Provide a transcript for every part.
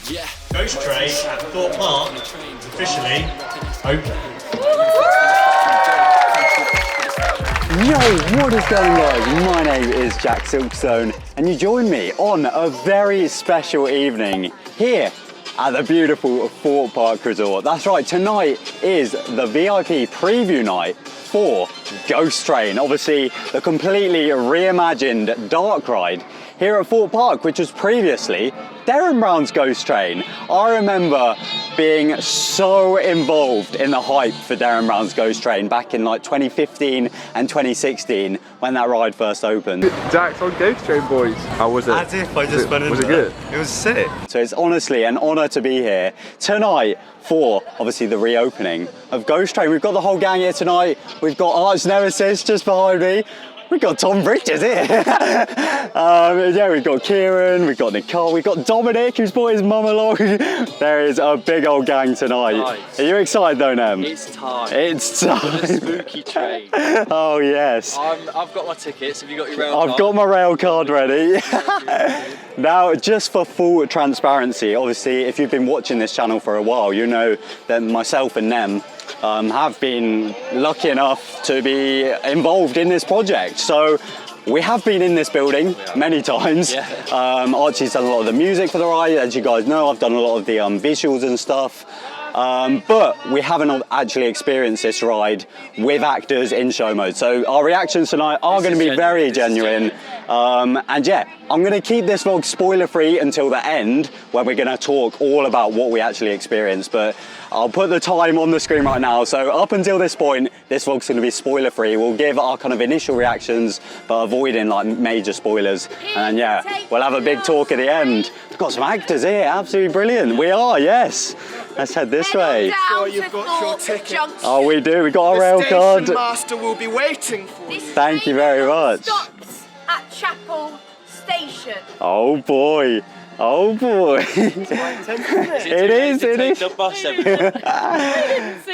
Yeah. Ghost Train at Thorpe Park is officially open. Yo, what is going on, guys? My name is TheJackSilkstone and you join me on a very special evening here at the beautiful Thorpe Park Resort. That's right, tonight is the VIP preview night for Ghost Train, obviously the completely reimagined dark ride here at Thorpe Park, which was previously Derren Brown's Ghost Train. I remember being so involved in the hype for Derren Brown's Ghost Train back in like 2015 and 2016 when that ride first opened. Jack's on Ghost Train, boys. How was it? As if I just went in. Was it good? It was sick. So it's honestly an honour to be here tonight for obviously the reopening of Ghost Train. We've got the whole gang here tonight. We've got Arch Nemesis just behind me. We've got Tom Bridges here. Yeah, we've got Kieran, we've got Nicole, we've got Dominic, who's brought his mum along. There is a big old gang tonight. Nice. Are you excited though, Nem? It's time. It's time. For the spooky train. Oh yes. I've got my tickets. Have you got your rail card? I've got my rail card ready. Now, just for full transparency, obviously, if you've been watching this channel for a while, you know that myself and Nem have been lucky enough to be involved in this project. So we have been in this building many times. Yeah. Archie's done a lot of the music for the ride. As you guys know, I've done a lot of the visuals and stuff. But we haven't actually experienced this ride with actors in show mode. So our reactions tonight are going to be very genuine. And yeah, I'm going to keep this vlog spoiler free until the end, where we're going to talk all about what we actually experienced. But I'll put the time on the screen right now. So up until this point, this vlog's going to be spoiler free. We'll give our kind of initial reactions, but avoiding like major spoilers. And yeah, we'll have a big talk at the end. We've got some actors here, absolutely brilliant. We are, yes. Let's head this way. Sure you've got your ticket. Oh, we do. We got our rail card. The station master will be waiting for you. Thank you very much. Stops at Chapel Station. Oh boy. Oh boy. It is. The bus, everyone.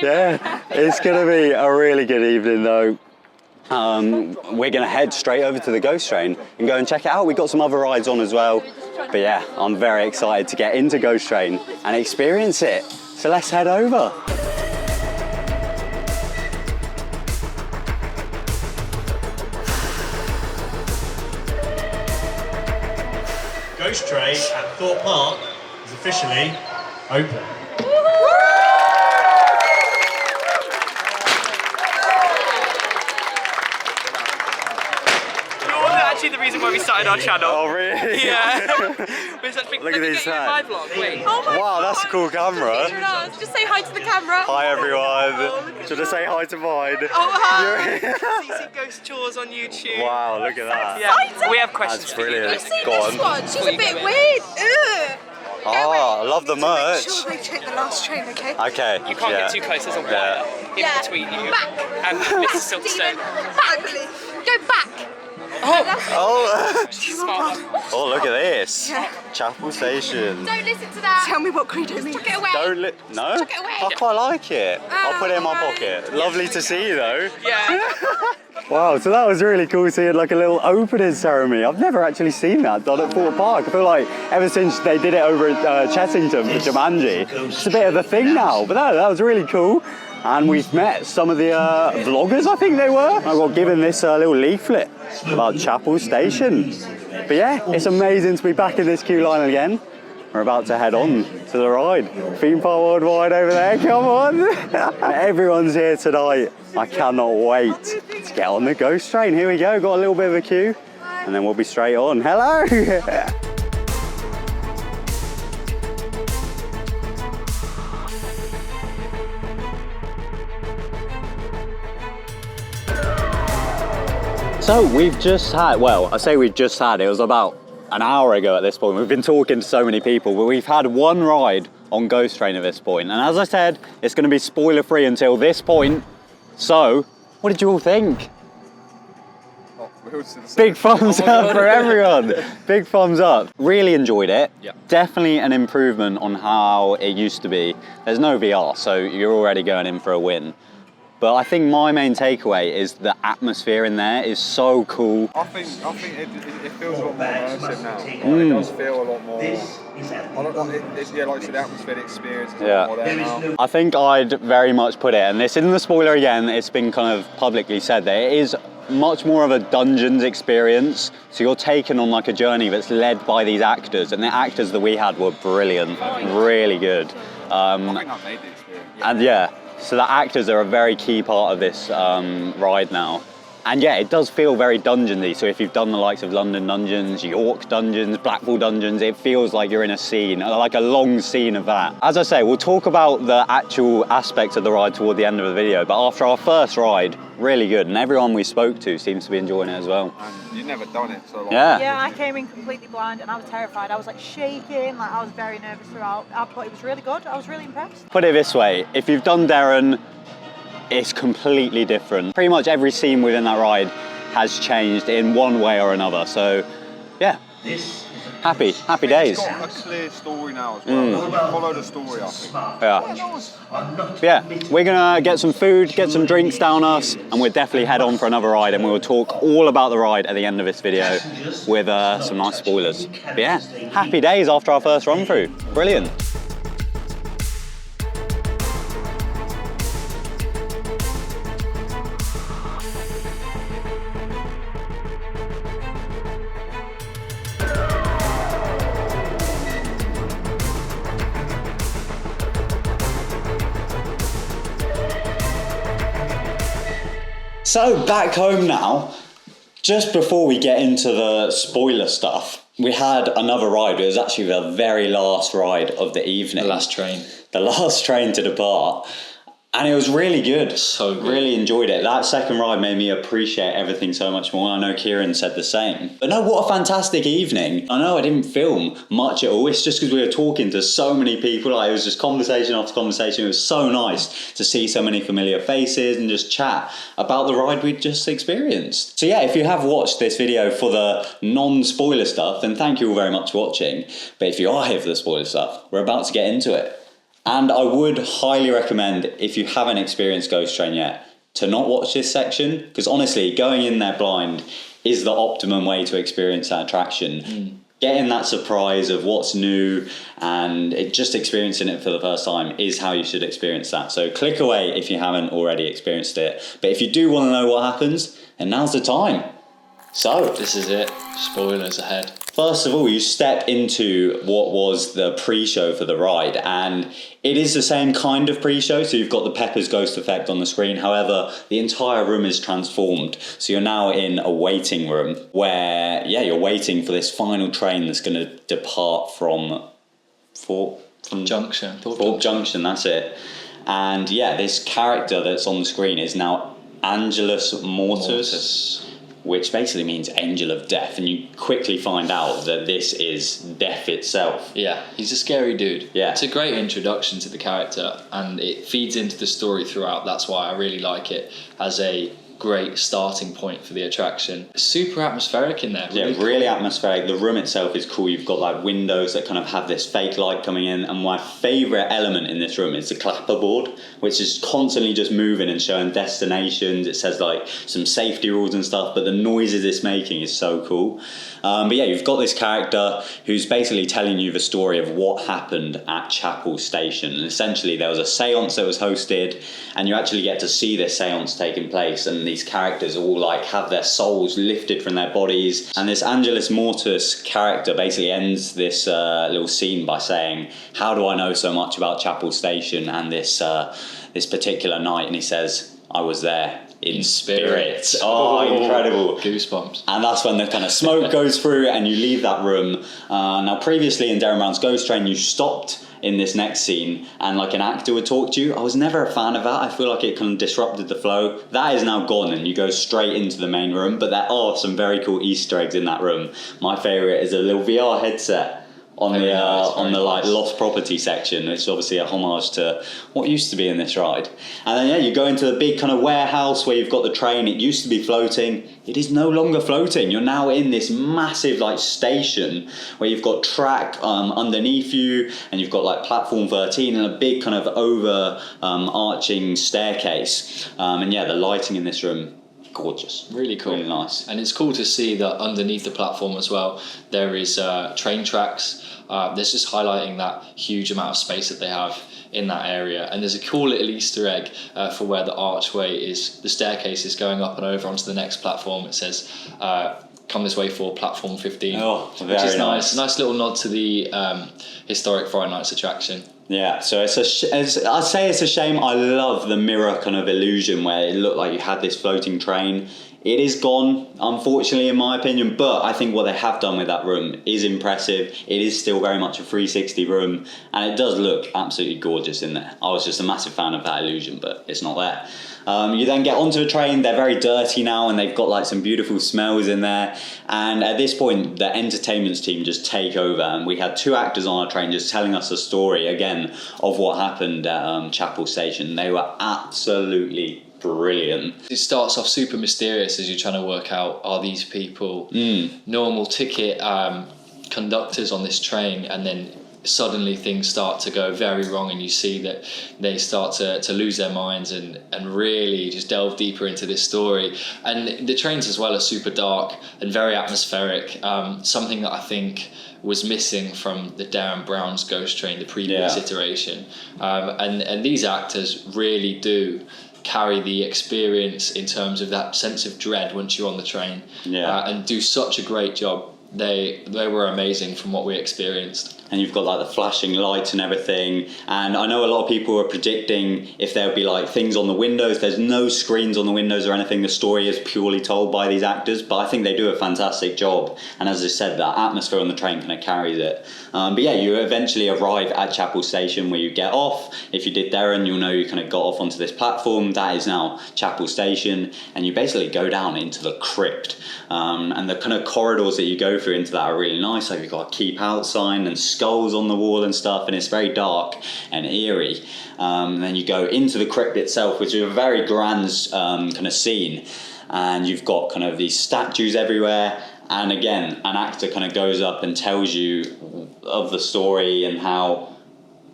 Yeah, it's going to be a really good evening though. We're going to head straight over to the Ghost Train and go and check it out. We've got some other rides on as well. But yeah, I'm very excited to get into Ghost Train and experience it. So let's head over. Ghost Train at Thorpe Park is officially open. Actually the reason why we started our channel. Oh really? Yeah. Look at these hands. Wait. Oh my Wow, that's a cool camera. Just say hi to the camera. Hi everyone. Should I say hi to mine? Oh hi. CC Ghost Chores on YouTube. Wow, look at that. Yeah. We have questions That's for you. brilliant. I've seen Go this on. one. She's a bit weird. Ugh. Oh, I love the merch. Make sure they take the last train, okay? Okay. You can't get too close, there's a wire in between you and Mrs. Silkstone. Back. Go back. Oh. Smart one. Oh, look at this. Chapel Station. Don't listen to that. Tell me what credo means. Tuck it away. No? Tuck it away. I quite like it. I'll put it in my pocket. Lovely to see you though. Yeah. Wow, so that was really cool seeing like a little opening ceremony. I've never actually seen that done at Thorpe Park. I feel like ever since they did it over at Chessington for Jumanji, it's a bit of a thing now. But that was really cool. And we've met some of the vloggers, I think they were. I got given this little leaflet about Chapel Station. But yeah, it's amazing to be back in this queue line again. We're about to head on to the ride. Theme Park Worldwide over there, come on. Everyone's here tonight. I cannot wait to get on the Ghost Train. Here we go, got a little bit of a queue. And then we'll be straight on. Hello. So we've just had, well, I say we've just had, it was about an hour ago at this point. We've been talking to so many people, but we've had one ride on Ghost Train at this point. And as I said, it's going to be spoiler free until this point. So, what did you all think? Big thumbs up for everyone. Big thumbs up. Really enjoyed it. Yeah. Definitely an improvement on how it used to be. There's no VR, so you're already going in for a win. But I think my main takeaway is the atmosphere in there is so cool. I think it feels a lot more immersive now. It does feel a lot more. Yeah, like you said, the atmosphere, the experience is a lot more there now. I think I'd very much put it, and this isn't a spoiler again, it's been kind of publicly said that it is much more of a dungeons experience. So you're taken on like a journey that's led by these actors, and the actors that we had were brilliant, really good. I think that made the experience. And yeah, so the actors are a very key part of this ride now. And yeah, it does feel very dungeony. So if you've done the likes of London Dungeons, York Dungeons, Blackpool Dungeons, it feels like you're in a scene, like a long scene of that. As I say, we'll talk about the actual aspects of the ride toward the end of the video, but after our first ride, really good. And everyone we spoke to seems to be enjoying it as well. And you've never done it, so like... Yeah, I came in completely blind and I was terrified. I was like shaking, like I was very nervous throughout. But it was really good. I was really impressed. Put it this way, if you've done Derren, it's completely different. Pretty much every scene within that ride has changed in one way or another. So, yeah, happy days. It's got a clear story now as well. Follow the story, I think. Yeah, we're gonna get some food, get some drinks down us, and we'll definitely head on for another ride, and we'll talk all about the ride at the end of this video with some nice spoilers. But yeah, happy days after our first run through. Brilliant. So back home now, just before we get into the spoiler stuff, we had another ride. It was actually the very last ride of the evening. The last train. The last train to depart. And it was really good. So good. Really enjoyed it. That second ride made me appreciate everything so much more. I know Kieran said the same. But no, what a fantastic evening. I know I didn't film much at all. It's just because we were talking to so many people. Like, it was just conversation after conversation. It was so nice to see so many familiar faces and just chat about the ride we'd just experienced. So yeah, if you have watched this video for the non-spoiler stuff, then thank you all very much for watching. But if you are here for the spoiler stuff, we're about to get into it. And I would highly recommend, if you haven't experienced Ghost Train yet, to not watch this section, because honestly, going in there blind is the optimum way to experience that attraction. Getting that surprise of what's new and just experiencing it for the first time is how you should experience that. So click away if you haven't already experienced it. But if you do want to know what happens, then now's the time. So This is it. Spoilers ahead. first of all, you step into what was the pre-show for the ride, and it is the same kind of pre-show. So you've got the Pepper's Ghost effect on the screen. However, the entire room is transformed. So you're now in a waiting room where, yeah, you're waiting for this final train that's going to depart from Thorpe Junction, that's it. And yeah, this character that's on the screen is now Angelus Mortis, which basically means Angel of Death, and you quickly find out that this is death itself. Yeah, he's a scary dude. Yeah. It's a great introduction to the character, and it feeds into the story throughout. That's why I really like it as a great starting point for the attraction. Super atmospheric in there. Yeah, really atmospheric. The room itself is cool. You've got like windows that kind of have this fake light coming in, and my favourite element in this room is the clapperboard, which is constantly just moving and showing destinations. It says like some safety rules and stuff, but the noises it's making is so cool. But yeah, you've got this character who's basically telling you the story of what happened at Chapel Station. And essentially there was a seance that was hosted, and you actually get to see this seance taking place, and these characters all like have their souls lifted from their bodies. And this Angelus Mortis character basically ends this little scene by saying, "How do I know so much about Chapel Station and this particular night?" And he says, "I was there in spirit." Oh, incredible. Goosebumps. And that's when the kind of smoke goes through and you leave that room. Now previously in Derren Brown's Ghost Train, you stopped in this next scene and like an actor would talk to you. I was never a fan of that. I feel like it kind of disrupted the flow. That is now gone and you go straight into the main room, but there are some very cool Easter eggs in that room. My favourite is a little VR headset on Very the nice, on very the like nice. lost property section. It's obviously a homage to what used to be in this ride. And then yeah, you go into the big kind of warehouse where you've got the train. It used to be floating. It is no longer floating. You're now in this massive like station where you've got track underneath you, and you've got like platform 13 and a big kind of over arching staircase. And yeah, the lighting in this room, gorgeous. Really cool. Really nice. And it's cool to see that underneath the platform as well, there is train tracks. There's just highlighting that huge amount of space that they have in that area. And there's a cool little Easter egg for where the archway is, the staircase is going up and over onto the next platform. It says, come this way for platform 15, Oh, which is very nice. Nice little nod to the historic Friday Nights attraction. Yeah, so I'd say it's a shame. I love the mirror kind of illusion where it looked like you had this floating train. It is gone, unfortunately, in my opinion, but I think what they have done with that room is impressive. It is still very much a 360 room, and it does look absolutely gorgeous in there. I was just a massive fan of that illusion, but it's not there. You then get onto a train. They're very dirty now, and they've got like some beautiful smells in there. And at this point, the entertainment team just take over, and we had 2 actors on our train just telling us a story again of what happened at Chapel Station. They were absolutely brilliant. It starts off super mysterious as you're trying to work out, are these people normal ticket conductors on this train, and then suddenly things start to go very wrong, and you see that they start to lose their minds and really just delve deeper into this story. And the trains as well are super dark and very atmospheric, something that I think was missing from the Derren Brown's Ghost Train, the previous iteration. And these actors really do carry the experience in terms of that sense of dread once you're on the train, and do such a great job. They were amazing from what we experienced. And you've got like the flashing lights and everything. And I know a lot of people were predicting if there would be like things on the windows. There's no screens on the windows or anything. The story is purely told by these actors, but I think they do a fantastic job. And as I said, that atmosphere on the train kind of carries it. But yeah, you eventually arrive at Chapel Station where you get off. If you did Derren, you'll know you kind of got off onto this platform. That is now Chapel Station. And you basically go down into the crypt. And the kind of corridors that you go through into that are really nice. Like you've got a keep out sign and skulls on the wall and stuff, and it's very dark and eerie. Then you go into the crypt itself, which is a very grand kind of scene, and you've got kind of these statues everywhere. And again, an actor kind of goes up and tells you of the story and how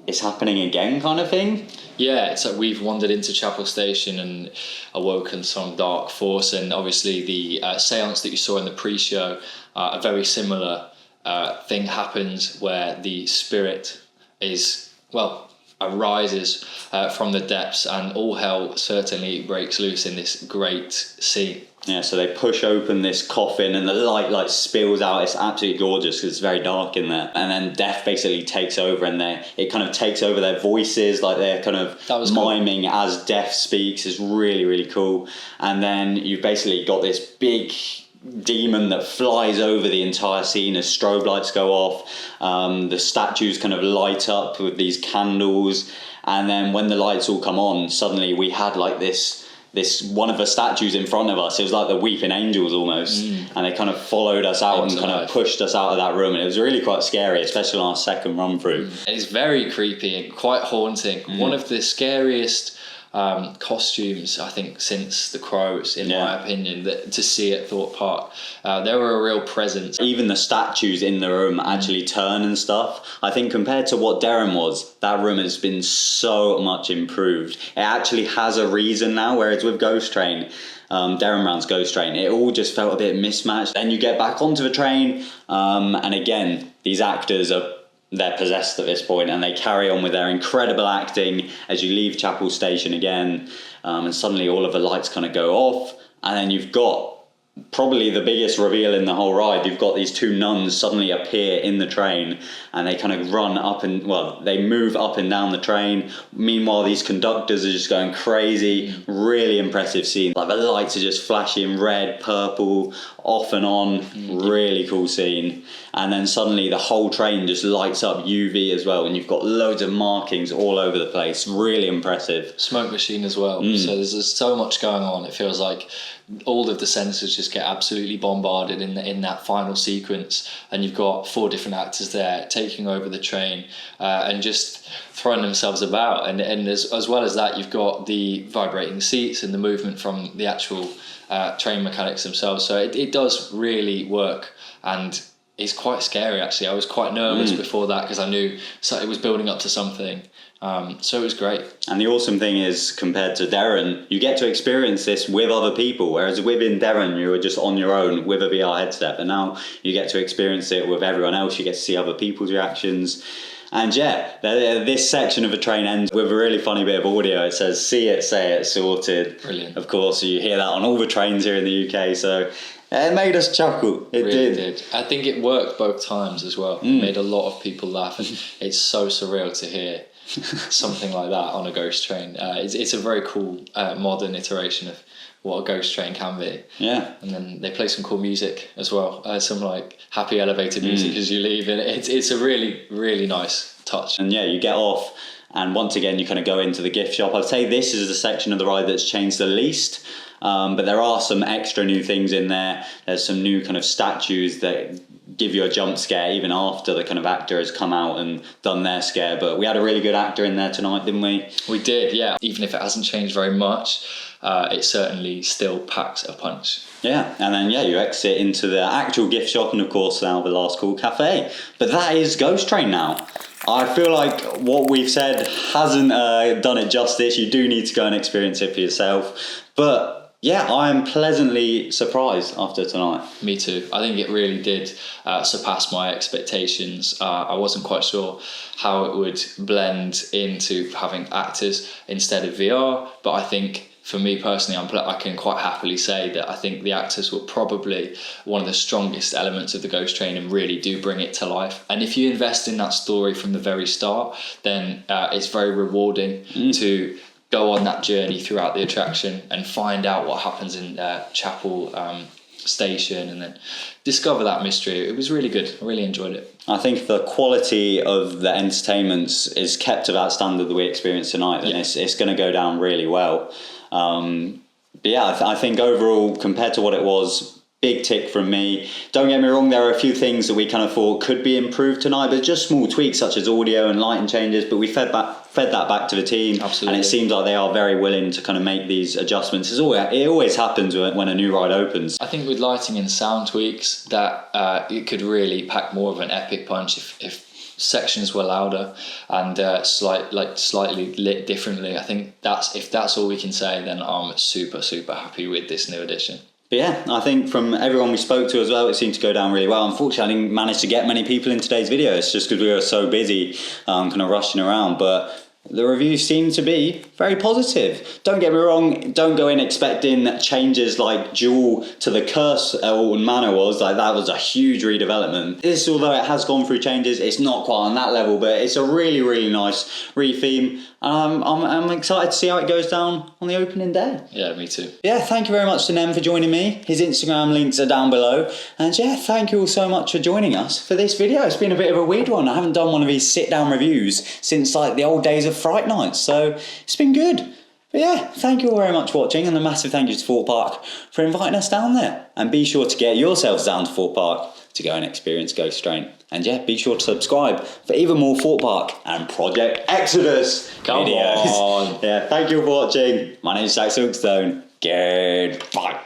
it's happening again, kind of thing. Yeah, it's like we've wandered into Chapel Station and awoken some dark force, and obviously the seance that you saw in the pre-show, a very similar thing happens where the spirit arises from the depths, and all hell certainly breaks loose in this great scene. Yeah, so they push open this coffin and the light like spills out. It's absolutely gorgeous because it's very dark in there. And then death basically takes over, and it kind of takes over their voices, like they're kind of miming as death speaks. It's really, really cool. And then you've basically got this big demon that flies over the entire scene as strobe lights go off. The statues kind of light up with these candles, and then when the lights all come on, suddenly we had like this one of the statues in front of us. It was like the weeping angels almost, and they kind of followed us out and kind of pushed us out of that room, and it was really quite scary, especially on our second run through. It's very creepy and quite haunting. One of the scariest costumes, I think, since The Crows, in my opinion, that to see at Thorpe Park. They were a real presence. Even the statues in the room actually turn and stuff. I think compared to what Derren was, that room has been so much improved. It actually has a reason now, whereas with Ghost Train, Derren Brown's Ghost Train, it all just felt a bit mismatched. Then you get back onto the train, and again, these actors they're possessed at this point, and they carry on with their incredible acting as you leave Chapel Station again, and suddenly all of the lights kind of go off, and then you've got probably the biggest reveal in the whole ride. You've got these 2 nuns suddenly appear in the train, and they kind of run up and, they move up and down the train. Meanwhile, these conductors are just going crazy. Really impressive scene. Like the lights are just flashing red, purple, off and on. Really cool scene. And then suddenly the whole train just lights up UV as well, and you've got loads of markings all over the place. Really impressive. Smoke machine as well. So there's so much going on. It feels like all of the senses just get absolutely bombarded in that final sequence, and you've got 4 different actors there taking over the train and just throwing themselves about, and as well as that, you've got the vibrating seats and the movement from the actual train mechanics themselves. So it does really work, and it's quite scary actually. I was quite nervous before that because I knew it was building up to something. So it was great. And the awesome thing is, compared to Derren, you get to experience this with other people, whereas within Derren you were just on your own with a VR headset, but now you get to experience it with everyone else. You get to see other people's reactions. And yeah, this section of the train ends with a really funny bit of audio. It says, "See it, say it, sorted." Brilliant. Of course, you hear that on all the trains here in the UK, so it made us chuckle. It really did. I think it worked both times as well. It made a lot of people laugh, and it's so surreal to hear something like that on a ghost train. It's a very cool modern iteration of what a ghost train can be. Yeah. And then they play some cool music as well, some like happy elevator music as you leave, and it's a really, really nice touch. And yeah, you get off, and once again you kind of go into the gift shop. I'd say this is the section of the ride that's changed the least, but there are some extra new things in there. There's some new kind of statues that give you a jump scare even after the kind of actor has come out and done their scare. But we had a really good actor in there tonight, didn't we? We did, yeah. Even if it hasn't changed very much, it certainly still packs a punch. Yeah, and then you exit into the actual gift shop, and of course now the Last Call Cafe. But that is Ghost Train now. I feel like what we've said hasn't done it justice. You do need to go and experience it for yourself. But yeah, I am pleasantly surprised after tonight. Me too. I think it really did surpass my expectations. I wasn't quite sure how it would blend into having actors instead of VR, but I think for me personally, I can quite happily say that I think the actors were probably one of the strongest elements of the Ghost Train and really do bring it to life. And if you invest in that story from the very start, then it's very rewarding to go on that journey throughout the attraction and find out what happens in Chapel Station and then discover that mystery. It was really good. I really enjoyed it. I think the quality of the entertainment is kept to that standard that we experienced tonight. Yeah. It's going to go down really well. But yeah, I think overall, compared to what it was, big tick from me. Don't get me wrong, there are a few things that we kind of thought could be improved tonight, but just small tweaks such as audio and lighting changes, but we fed that back to the team. Absolutely. And it seems like they are very willing to kind of make these adjustments. It always happens when a new ride opens. I think with lighting and sound tweaks, that it could really pack more of an epic punch if sections were louder and slightly lit differently. I think if that's all we can say, then I'm super happy with this new edition. But yeah, I think from everyone we spoke to as well, it seemed to go down really well. Unfortunately, I didn't manage to get many people in today's video. It's just because we were so busy kind of rushing around. But the reviews seem to be very positive. Don't get me wrong, don't go in expecting changes like Jewel to the Curse Alton Manor was. Like, that was a huge redevelopment. This, although it has gone through changes, it's not quite on that level, but it's a really, really nice re-theme. I'm excited to see how it goes down on the opening day. Yeah, me too. Yeah, thank you very much to Nem for joining me. His Instagram links are down below. And yeah, thank you all so much for joining us for this video. It's been a bit of a weird one. I haven't done one of these sit-down reviews since like the old days of Fright Nights, so it's been good. But yeah, thank you all very much for watching, and a massive thank you to Thorpe Park for inviting us down there. And be sure to get yourselves down to Thorpe Park to go and experience Ghost Train. And yeah, be sure to subscribe for even more Thorpe Park and Project Exodus videos. Come on. Yeah, thank you for watching. My name is TheJackSilkstone. Goodbye.